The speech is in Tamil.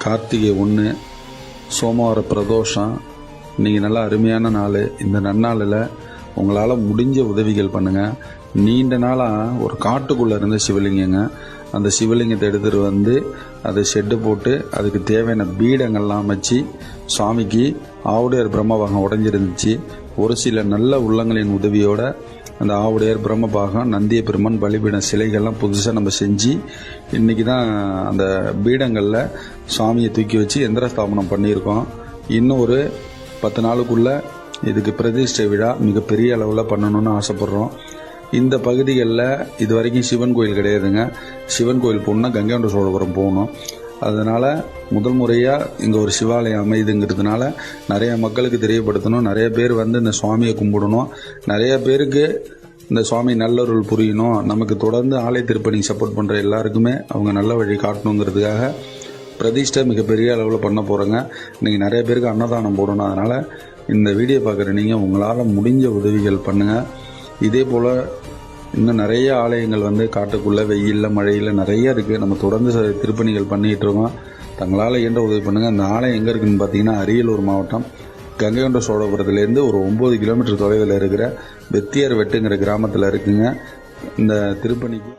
கார்த்திகை 1 சோமவார பிரதோஷம். இன்றைக்கி நல்ல அருமையான நாள். இந்த நன்னாளில் உங்களால் முடிஞ்ச உதவிகள் பண்ணுங்கள். நீண்ட நாளாக ஒரு காட்டுக்குள்ளே இருந்த சிவலிங்கங்க, அந்த சிவலிங்கத்தை எடுத்துகிட்டு வந்து அதை ஷெட்டு போட்டு அதுக்கு தேவையான பீடங்கள்லாம் அமைச்சு சுவாமிக்கு ஆவுடையார் பிரம்மபாகம் உடஞ்சிருந்துச்சு. ஒரு சில நல்ல உள்ளங்களின் உதவியோட அந்த ஆவுடையார் பிரம்மபாகம், நந்திய பெருமான் பலிபீடம் சிலைகள்லாம் புதுசாக நம்ம செஞ்சு இன்றைக்கி தான் அந்த பீடங்களில் சுவாமியை தூக்கி வச்சு எந்திர ஸ்தாபனம் பண்ணியிருக்கோம். இன்னும் ஒரு 10 நாளுக்குள்ளே இதுக்கு பிரதிஷ்டை விழா மிகப்பெரிய அளவில் பண்ணணும்னு ஆசைப்பட்றோம். இந்த பகுதிகளில் இது வரைக்கும் சிவன் கோயில் கிடையாதுங்க. சிவன் கோயில் போகணுன்னா கங்கைகொண்ட சோழபுரம் போகணும். அதனால் முதல் முறையாக இங்கே ஒரு சிவாலயம் அமைதுங்கிறதுனால நிறைய மக்களுக்கு தெரியப்படுத்தணும். நிறைய பேர் வந்து இந்த சுவாமியை கும்பிடணும். நிறைய பேருக்கு இந்த சுவாமி நல்லருள் புரியணும். நமக்கு தொடர்ந்து ஆலய திருப்பணி சப்போர்ட் பண்ணுற எல்லாருக்குமே அவங்க நல்ல வழி காட்டணுங்கிறதுக்காக பிரதிஷ்டை மிகப்பெரிய அளவில் பண்ண போகிறோங்க. இன்றைக்கி நிறைய பேருக்கு அன்னதானம் போடணும். அதனால் இந்த வீடியோ பார்க்குற நீங்கள் உங்களால் முடிஞ்ச உதவிகள் பண்ணுங்கள். இதே போல் இன்னும் நிறைய ஆலயங்கள் வந்து காட்டுக்குள்ளே வெயிலில் மழையில் நிறைய இருக்குது. நம்ம தொடர்ந்து திருப்பணிகள் பண்ணிகிட்டு இருக்கோம். தங்களால் இயன்ற உதவி பண்ணுங்கள். அந்த ஆலயம் எங்கே இருக்குதுன்னு பார்த்தீங்கன்னா அரியலூர் மாவட்டம் கங்கைகொண்ட சோழபுரத்துலேருந்து ஒரு 9 கிலோமீட்டர் தொலைவில் இருக்கிற வெத்தியார் வெட்டுங்கிற கிராமத்தில் இருக்குங்க. இந்த திருப்பணிக்கு